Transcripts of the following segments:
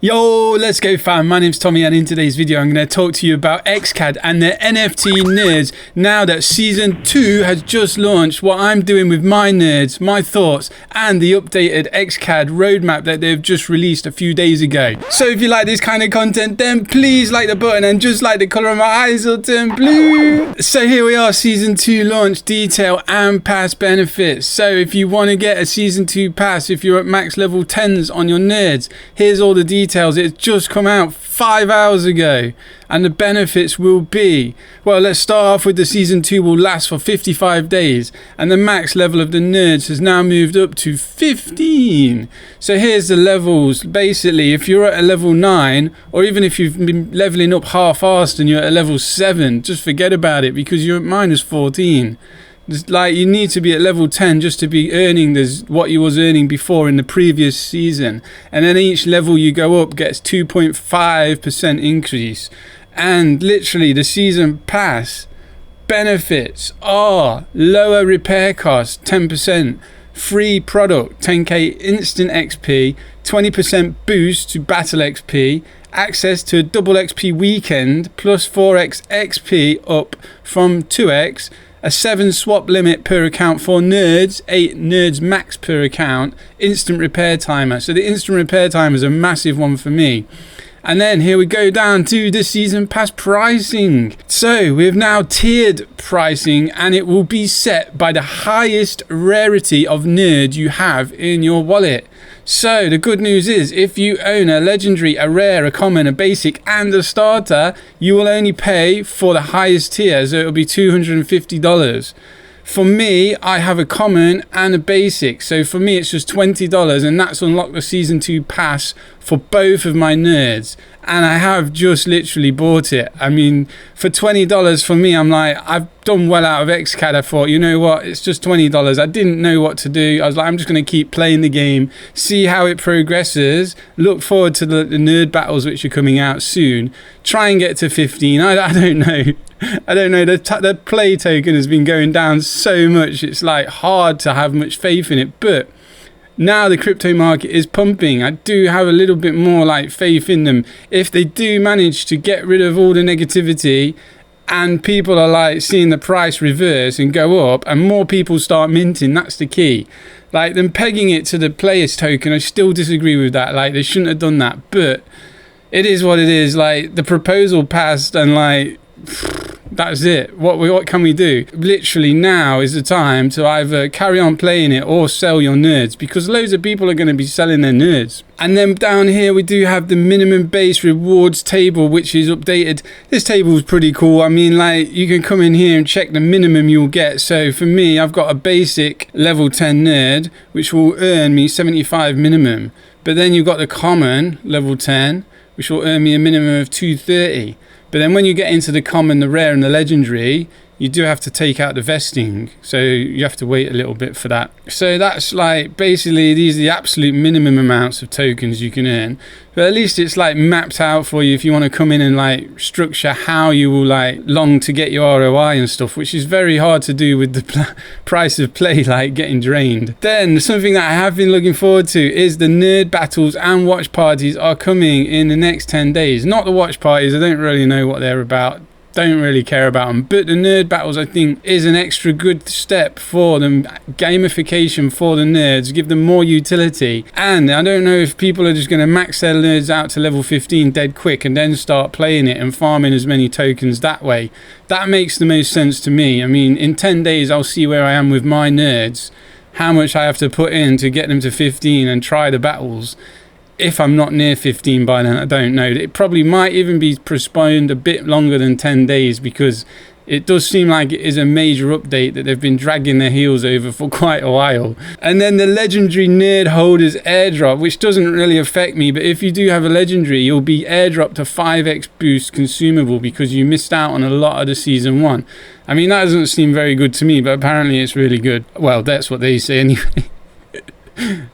Yo, let's go fam, my name's Tommy and in today's video I'm going to talk to you about XCAD and their NFT nerds now that Season 2 has just launched, what I'm doing with my nerds, my thoughts and the updated XCAD roadmap that they've just released a few days ago. So if you like this kind of content then please like the button and just like the colour of my eyes will turn blue. So here we are, Season 2 launch detail and pass benefits. So if you want to get a Season 2 pass, if you're at max level 10s on your nerds, here's all the details. It's just come out 5 hours ago and the benefits will be, well, let's start off with the Season 2 will last for 55 days and the max level of the nerds has now moved up to 15. So here's the levels. Basically, if you're at a level 9 or even if you've been leveling up half-assed and you're at a level 7, just forget about it because you're at minus 14. Like, you need to be at level 10 just to be earning what you was earning before in the previous season, and then each level you go up gets 2.5% increase. And literally the season pass benefits are lower repair costs 10%, free product 10k instant XP, 20% boost to battle XP, access to a double XP weekend plus 4x XP up from 2x, a 7 swap limit per account for nerds, 8 nerds max per account, instant repair timer. So the instant repair timer is a massive one for me. And then here we go down to the season pass pricing. So we have now tiered pricing and it will be set by the highest rarity of nerd you have in your wallet. So the good news is if you own a legendary, a rare, a common, a basic and a starter, you will only pay for the highest tier, so it'll be $250. For me, I have a common and a basic, so for me it's just $20 and that's unlocked the Season 2 pass for both of my nerds, and I have just literally bought it. I mean, for $20 for me, I'm like, I've done well out of XCAD. I thought, you know what, it's just $20. I didn't know what to do. I was like, I'm just going to keep playing the game, see how it progresses, look forward to the nerd battles which are coming out soon, try and get to 15. I don't know. I don't know, the play token has been going down so much, it's like hard to have much faith in it, but now the crypto market is pumping. I do have a little bit more like faith in them. If they do manage to get rid of all the negativity and people are like seeing the price reverse and go up and more people start minting, that's the key. Like them pegging it to the players token, I still disagree with that. Like they shouldn't have done that, but it is what it is. Like the proposal passed and like that's it. What can we do? Literally now is the time to either carry on playing it or sell your nerds, because loads of people are going to be selling their nerds. And then down here we do have the minimum base rewards table, which is updated. This table is pretty cool. I mean, like, you can come in here and check the minimum you'll get. So for me, I've got a basic level 10 nerd which will earn me 75 minimum, but then you've got the common level 10 which will earn me a minimum of 230. But then when you get into the common, the rare and the legendary, you do have to take out the vesting. So you have to wait a little bit for that. So that's like, basically these are the absolute minimum amounts of tokens you can earn. But at least it's like mapped out for you if you want to come in and like structure how you will like long to get your ROI and stuff, which is very hard to do with the price of play like getting drained. Then something that I have been looking forward to is the nerd battles and watch parties are coming in the next 10 days. Not the watch parties, I don't really know what they're about. Don't really care about them, but the nerd battles I think is an extra good step for them, gamification for the nerds, give them more utility. And I don't know if people are just going to max their nerds out to level 15 dead quick and then start playing it and farming as many tokens that way. That makes the most sense to me. I mean, in 10 days I'll see where I am with my nerds, how much I have to put in to get them to 15 and try the battles. If I'm not near 15 by then, I don't know. It probably might even be postponed a bit longer than 10 days because it does seem like it is a major update that they've been dragging their heels over for quite a while. And then the legendary nerd holders airdrop, which doesn't really affect me, but if you do have a legendary, you'll be airdropped a 5x boost consumable because you missed out on a lot of the Season 1. I mean, that doesn't seem very good to me, but apparently it's really good. Well, that's what they say anyway.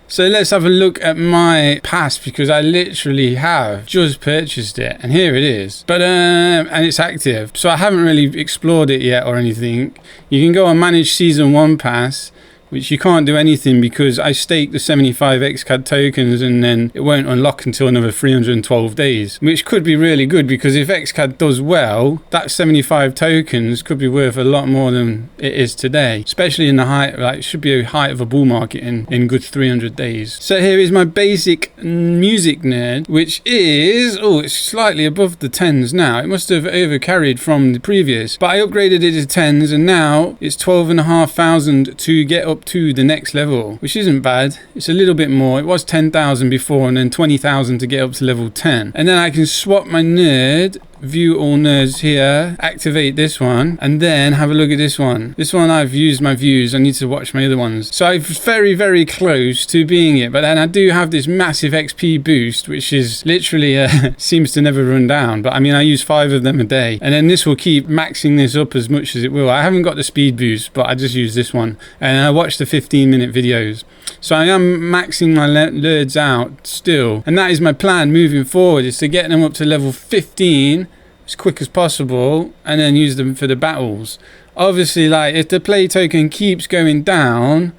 So let's have a look at my pass, because I literally have just purchased it and here it is, but and it's active, so I haven't really explored it yet or anything. You can go and manage Season 1 pass, which you can't do anything because I staked the 75 XCAD tokens and then it won't unlock until another 312 days, which could be really good because if XCAD does well, that 75 tokens could be worth a lot more than it is today, especially in the height, like it should be a height of a bull market in good 300 days. So here is my basic music nerd, which is, it's slightly above the 10s now. It must have overcarried from the previous, but I upgraded it to 10s and now it's 12,500 to get up to the next level, which isn't bad. It's a little bit more. It was 10,000 before and then 20,000 to get up to level 10. And then I can swap my nerd, view all nerds here, activate this one, and then have a look at this one. This one I've used my views. I need to watch my other ones. So I'm very, very close to being it, but then I do have this massive XP boost, which is literally seems to never run down. But I mean, I use 5 of them a day, and then this will keep maxing this up as much as it will. I haven't got the speed boost, but I just use this one, and I watch the 15-minute videos. So I am maxing my nerds out still, and that is my plan moving forward, is to get them up to level 15 as quick as possible and then use them for the battles. Obviously, like if the play token keeps going down,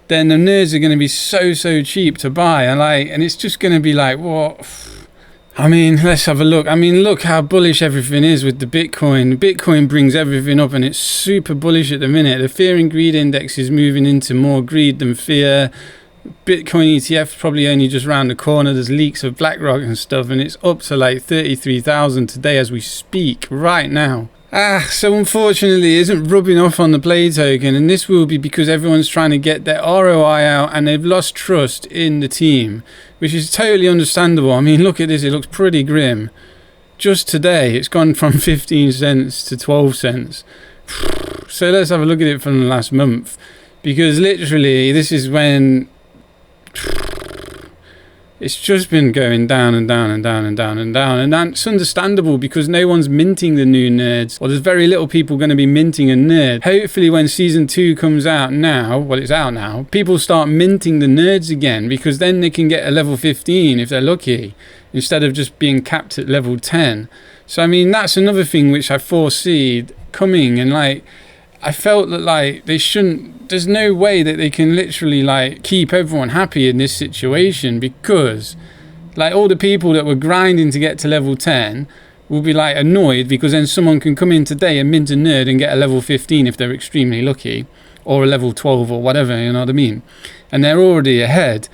then the nerds are going to be so cheap to buy, and it's just going to be like, what? I mean, let's have a look. I mean, look how bullish everything is with the Bitcoin. Bitcoin brings everything up and it's super bullish at the minute. The fear and greed index is moving into more greed than fear. Bitcoin ETF probably only just round the corner. There's leaks of BlackRock and stuff, and it's up to like 33,000 today as we speak right now. So unfortunately it isn't rubbing off on the play token, and this will be because everyone's trying to get their ROI out and they've lost trust in the team, which is totally understandable. I mean, look at this, it looks pretty grim. Just today it's gone from 15 cents to 12 cents. So let's have a look at it from the last month, because literally this is when it's just been going down and down and down and down and down, and that's understandable because no one's minting the new nerds, or there's very little people going to be minting a nerd. Hopefully when season 2 comes out now, well, it's out now, people start minting the nerds again, because then they can get a level 15 if they're lucky, instead of just being capped at level 10. So I mean, that's another thing which I foresee coming, and like I felt that like they shouldn't, there's no way that they can literally like keep everyone happy in this situation, because like all the people that were grinding to get to level 10 will be like annoyed because then someone can come in today and mint a nerd and get a level 15 if they're extremely lucky, or a level 12 or whatever, you know what I mean, and they're already ahead.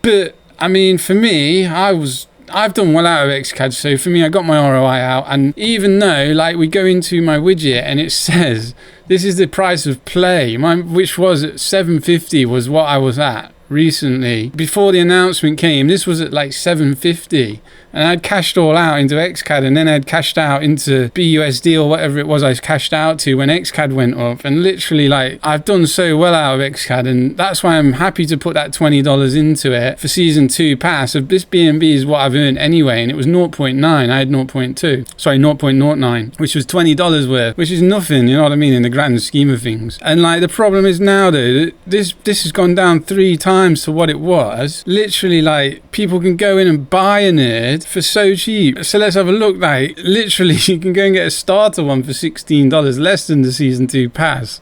But I mean, for me, I've done well out of XCAD, so for me I got my ROI out, and even though like we go into my widget and it says this is the price of play, which was at 750 was what I was at recently. Before the announcement came, this was at like 750, and I'd cashed all out into XCAD, and then I'd cashed out into BUSD or whatever it was I cashed out to when XCAD went up, and literally like I've done so well out of XCAD, and that's why I'm happy to put that $20 into it for season 2 pass. Of this BNB is what I've earned anyway, and it was 0.9, I had 0.09, which was $20 worth, which is nothing, you know what I mean, in the grand scheme of things. And like the problem is now though, this has gone down 3 times to what it was. Literally like people can go in and buy a nerd for so cheap. So let's have a look. Like literally you can go and get a starter one for $16, less than the season 2 pass,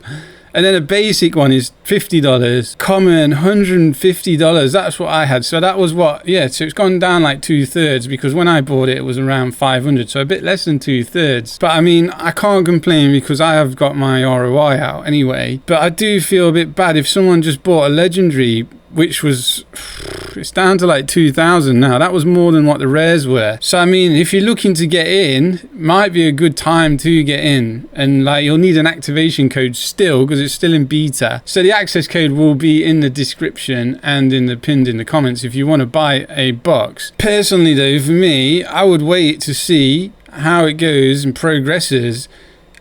and then a basic one is $50, common $150. That's what I had. So that was what, yeah, so it's gone down like 2/3, because when I bought it, it was around 500, so a bit less than 2/3. But I mean, I can't complain because I have got my ROI out anyway. But I do feel a bit bad if someone just bought a legendary, which was, it's down to like 2,000 now. That was more than what the rares were. So I mean, if you're looking to get in, might be a good time to get in, and like you'll need an activation code still because it's still in beta. So the access code will be in the description and pinned in the comments if you want to buy a box. Personally though, for me, I would wait to see how it goes and progresses.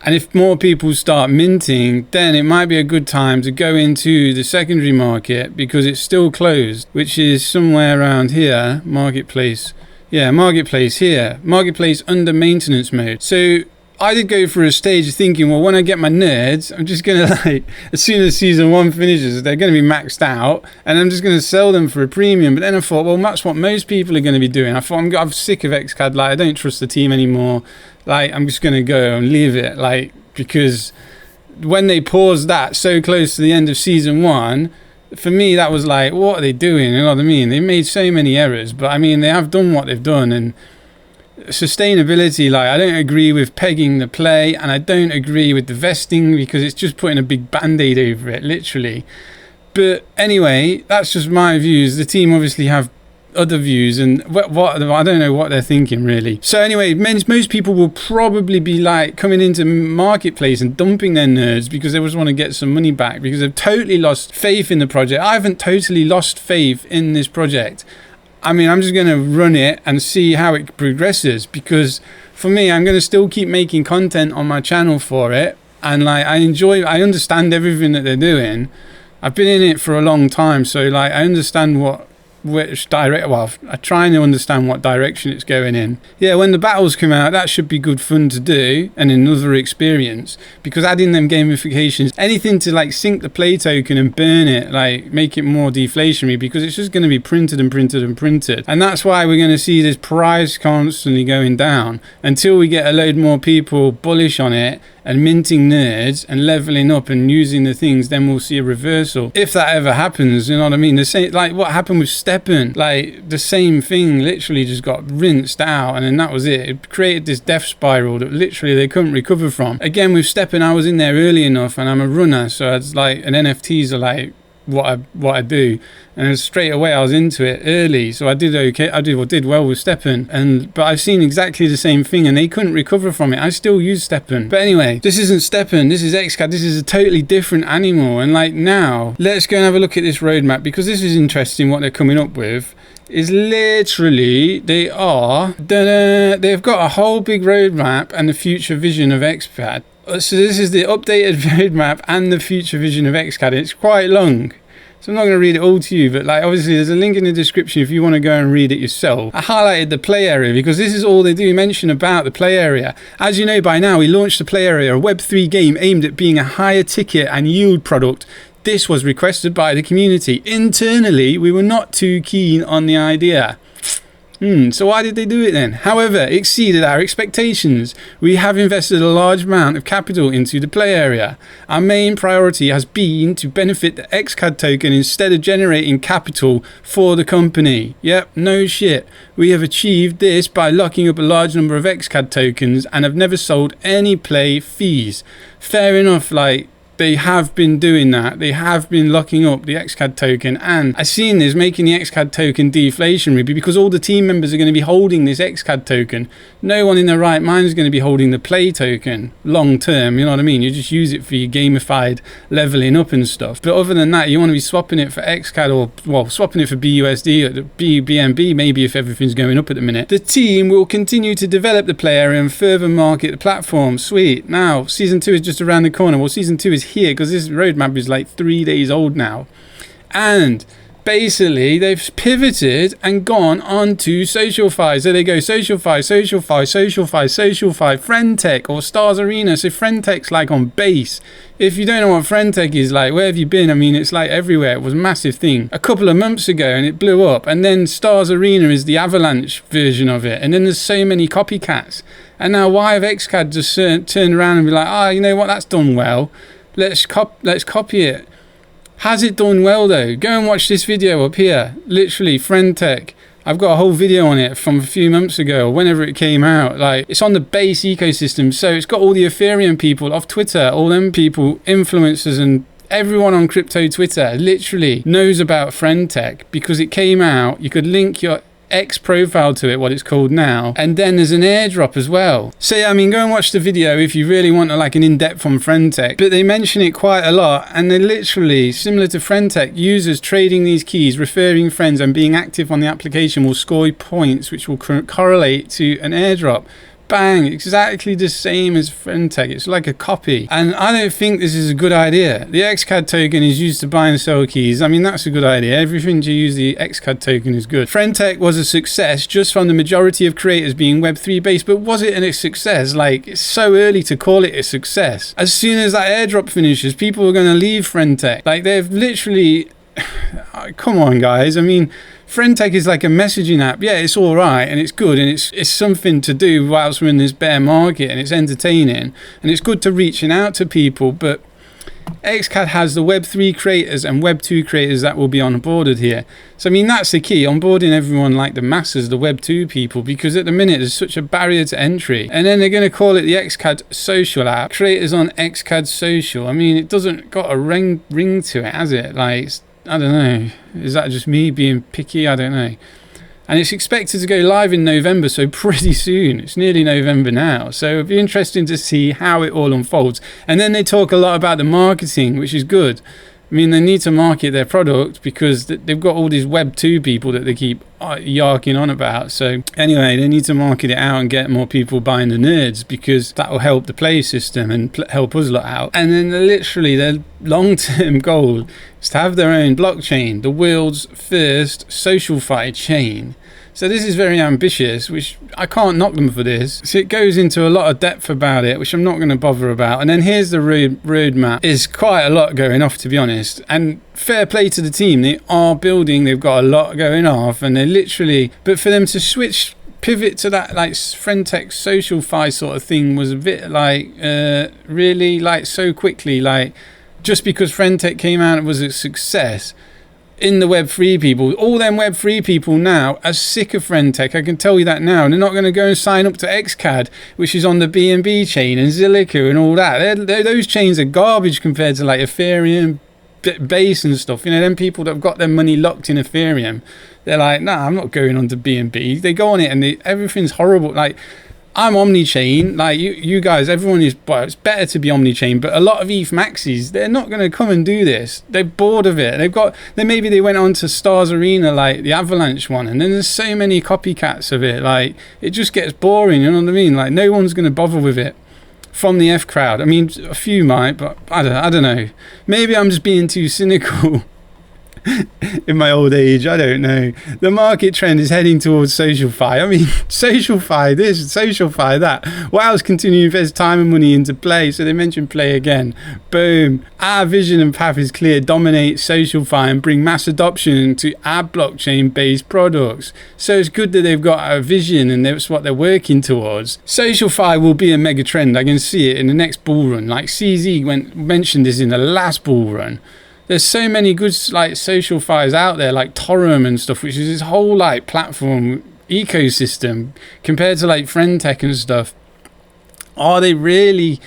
And if more people start minting, then it might be a good time to go into the secondary market, because it's still closed, which is somewhere around here, marketplace. Yeah, marketplace here, marketplace under maintenance mode. So I did go through a stage of thinking, well, when I get my nerds, I'm just going to like, as soon as season 1 finishes, they're going to be maxed out, and I'm just going to sell them for a premium. But then I thought, well, that's what most people are going to be doing. I thought, I'm sick of XCAD. Like, I don't trust the team anymore. Like, I'm just going to go and leave it, like, because when they paused that so close to the end of season 1, for me, that was like, what are they doing? You know what I mean? They made so many errors, but I mean, they have done what they've done. And sustainability, like, I don't agree with pegging the play, and I don't agree with the vesting, because it's just putting a big band-aid over it, literally. But anyway, that's just my views. The team obviously have other views, and what I don't know what they're thinking, really. So anyway, most people will probably be like coming into marketplace and dumping their nerds because they just want to get some money back, because they've totally lost faith in the project. I haven't totally lost faith in this project. I mean, I'm just going to run it and see how it progresses, because for me, I'm going to still keep making content on my channel for it. And like, I understand everything that they're doing. I've been in it for a long time, so like, I understand I'm trying to understand what direction it's going in. Yeah, when the battles come out, that should be good fun to do and another experience, because adding them gamifications, anything to like sync the play token and burn it, like make it more deflationary, because it's just going to be printed and printed and printed. And that's why we're going to see this price constantly going down until we get a load more people bullish on it and minting nerds and leveling up and using the things. Then we'll see a reversal, if that ever happens. You know what I mean? The same, like what happened with Steppen, like the same thing literally just got rinsed out, and then that was it. It created this death spiral that literally they couldn't recover from. Again, with Steppen, I was in there early enough, and I'm a runner, so it's like, and NFTs are like what I do, and straight away I was into it early, so I did okay. I did well with Steppen, but I've seen exactly the same thing, and they couldn't recover from it. I still use Steppen, but anyway, this isn't Steppen, this is XCAD. This is a totally different animal. And like, now let's go and have a look at this roadmap, because this is interesting. What they're coming up with is literally, they've got a whole big roadmap and the future vision of XCAD. So this is the updated roadmap and the future vision of XCAD. It's quite long, so I'm not going to read it all to you, but like, obviously there's a link in the description if you want to go and read it yourself. I highlighted the play area because this is all they do mention about the play area. As you know by now, we launched the play area, a Web3 game aimed at being a higher ticket and yield product. This was requested by the community. Internally, we were not too keen on the idea. So why did they do it then? However, it exceeded our expectations. We have invested a large amount of capital into the play area. Our main priority has been to benefit the XCAD token instead of generating capital for the company. Yep, no shit. We have achieved this by locking up a large number of XCAD tokens and have never sold any play fees. Fair enough, like, they have been doing that. They have been locking up the XCAD token, and I've seen this making the XCAD token deflationary, because all the team members are going to be holding this XCAD token. No one in their right mind is going to be holding the play token long term. You know what I mean? You just use it for your gamified leveling up and stuff. But other than that, you want to be swapping it for XCAD, or well, swapping it for BUSD or BNB, maybe, if everything's going up at the minute. The team will continue to develop the play area and further market the platform. Sweet. Now, season 2 is just around the corner. Well, season 2 is here, because this roadmap is like 3 days old now, and basically they've pivoted and gone on to SocialFi. So they go SocialFi, Friendtech, or Stars Arena. So Friendtech's like on base. If you don't know what Friendtech is, like, where have you been? I mean, it's like everywhere. It was a massive thing a couple of months ago, and it blew up. And then Stars Arena is the Avalanche version of it, and then there's so many copycats. And now why have XCAD just turn around and be like, you know what, that's done well, let's copy it. Has it done well though? Go and watch this video up here. Literally, Friendtech. I've got a whole video on it from a few months ago, whenever it came out. Like, it's on the base ecosystem, so it's got all the Ethereum people off Twitter, all them people, influencers, and everyone on crypto Twitter literally knows about Friendtech, because it came out. You could link your X profile to it, what it's called now, and then there's an airdrop as well. So yeah, I mean, go and watch the video if you really want like an in-depth on Friendtech. But they mention it quite a lot, and they're literally similar to Friendtech. Users trading these keys, referring friends, and being active on the application will score points, which will correlate to an airdrop. Bang, exactly the same as Friendtech. It's like a copy, and I don't think this is a good idea. The XCAD token is used to buy and sell keys. I mean, that's a good idea. Everything to use the XCAD token is good. Friendtech was a success just from the majority of creators being Web3 based, but was it a success? Like, it's so early to call it a success. As soon as that airdrop finishes, people are going to leave Friendtech. Like, they've literally come on, guys. I mean, Friendtech is like a messaging app. Yeah, it's all right and it's good and it's something to do whilst we're in this bear market, and it's entertaining and it's good to reaching out to people. But XCAD has the Web3 creators and Web2 creators that will be onboarded here. So I mean, that's the key, onboarding everyone like the masses, the Web2 people, because at the minute there's such a barrier to entry. And then they're going to call it the XCAD social app, creators on XCAD social. I mean, it doesn't got a ring to it, has it? Like, I don't know, is that just me being picky? I don't know. And it's expected to go live in November, so pretty soon. It's nearly November now. So it'll be interesting to see how it all unfolds. And then they talk a lot about the marketing, which is good. I mean, they need to market their product because they've got all these Web2 people that they keep yarking on about. So anyway, they need to market it out and get more people buying the nerds, because that will help the play system and help us lot out. And then literally their long-term goal is to have their own blockchain, the world's first SocialFi chain. So this is very ambitious, which I can't knock them for this. So it goes into a lot of depth about it, which I'm not going to bother about. And then here's the roadmap. There's quite a lot going off, to be honest. And fair play to the team. They are building. They've got a lot going off. And they literally... But for them to pivot to that like Friendtech SocialFi sort of thing was a bit like really like so quickly. Like just because Friendtech came out, it was a success. In the Web3 people, all them Web3 people now are sick of Friendtech. I can tell you that now. And they're not going to go and sign up to XCAD, which is on the BNB chain and Zilliqa and all that. Those chains are garbage compared to like Ethereum, Base and stuff. You know, them people that have got their money locked in Ethereum, they're like, nah, I'm not going on to BNB. They go on it and everything's horrible. Like, I'm omni-chain, like you guys, everyone is, well, it's better to be omni-chain, but a lot of ETH maxis, they're not going to come and do this. They're bored of it. Maybe they went on to Stars Arena, like the Avalanche one, and then there's so many copycats of it, like, it just gets boring, you know what I mean? Like, no one's going to bother with it from the F crowd. I mean, a few might, but I don't know. Maybe I'm just being too cynical. In my old age, I don't know. The market trend is heading towards SocialFi. I mean, SocialFi this, SocialFi that. What else continue to invest time and money into play? So they mentioned play again. Boom. Our vision and path is clear. Dominate SocialFi and bring mass adoption to our blockchain-based products. So it's good that they've got a vision and that's what they're working towards. SocialFi will be a mega trend. I can see it in the next bull run. Like CZ mentioned this in the last bull run. There's so many good like SocialFis out there, like Torum and stuff, which is this whole like platform ecosystem compared to like Friendtech and stuff. Are they really?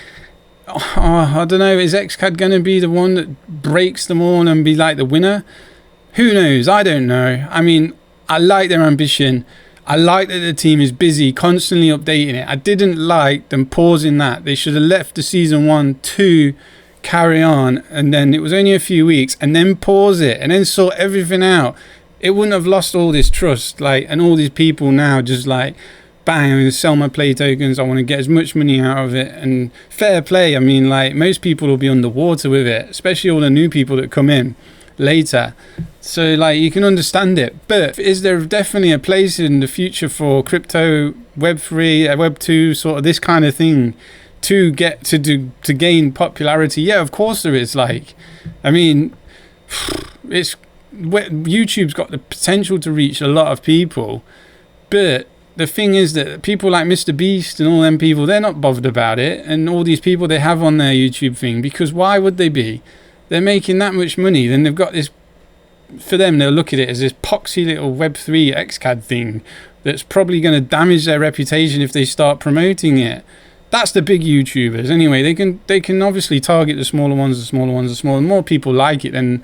I don't know. Is XCAD going to be the one that breaks them all and be like the winner? Who knows? I don't know. I mean, I like their ambition. I like that the team is busy, constantly updating it. I didn't like them pausing that. They should have left the season 1, 2. Carry on, and then it was only a few weeks, and then pause it and then sort everything out. It wouldn't have lost all this trust, like, and all these people now just like, bang, I'm gonna sell my play tokens, I want to get as much money out of it. And fair play, I mean, like, most people will be underwater with it, especially all the new people that come in later. So like, you can understand it. But is there definitely a place in the future for crypto, Web3, Web2, sort of this kind of thing to get to gain popularity? Yeah, of course there is. Like, I mean, YouTube's got the potential to reach a lot of people, but the thing is that people like Mr. Beast and all them people, they're not bothered about it, and all these people they have on their YouTube thing, because why would they be? They're making that much money, then they've got this, for them, they'll look at it as this poxy little Web3 XCAD thing that's probably going to damage their reputation if they start promoting it. That's the big YouTubers. Anyway, they can obviously target the smaller ones. The more people like it, then,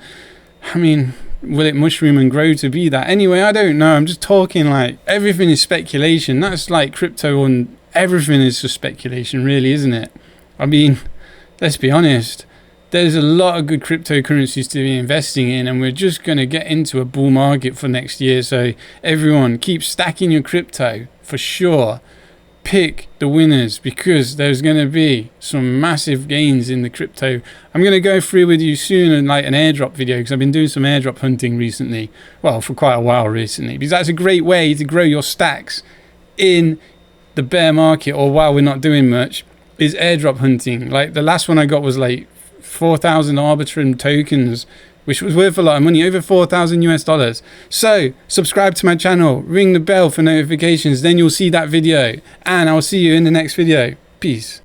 I mean, will it mushroom and grow to be that? Anyway, I don't know. I'm just talking like everything is speculation. That's like crypto, and everything is just speculation, really, isn't it? I mean, let's be honest. There's a lot of good cryptocurrencies to be investing in, and we're just going to get into a bull market for next year. So everyone, keep stacking your crypto for sure. Pick the winners, because there's going to be some massive gains in the crypto. I'm going to go through with you soon in like an airdrop video, because I've been doing some airdrop hunting recently, well, for quite a while recently, because that's a great way to grow your stacks in the bear market, or while we're not doing much, is airdrop hunting. Like the last one I got was like 4,000 Arbitrum tokens which was worth a lot of money, over 4,000 US dollars. So subscribe to my channel, ring the bell for notifications, then you'll see that video, and I'll see you in the next video. Peace.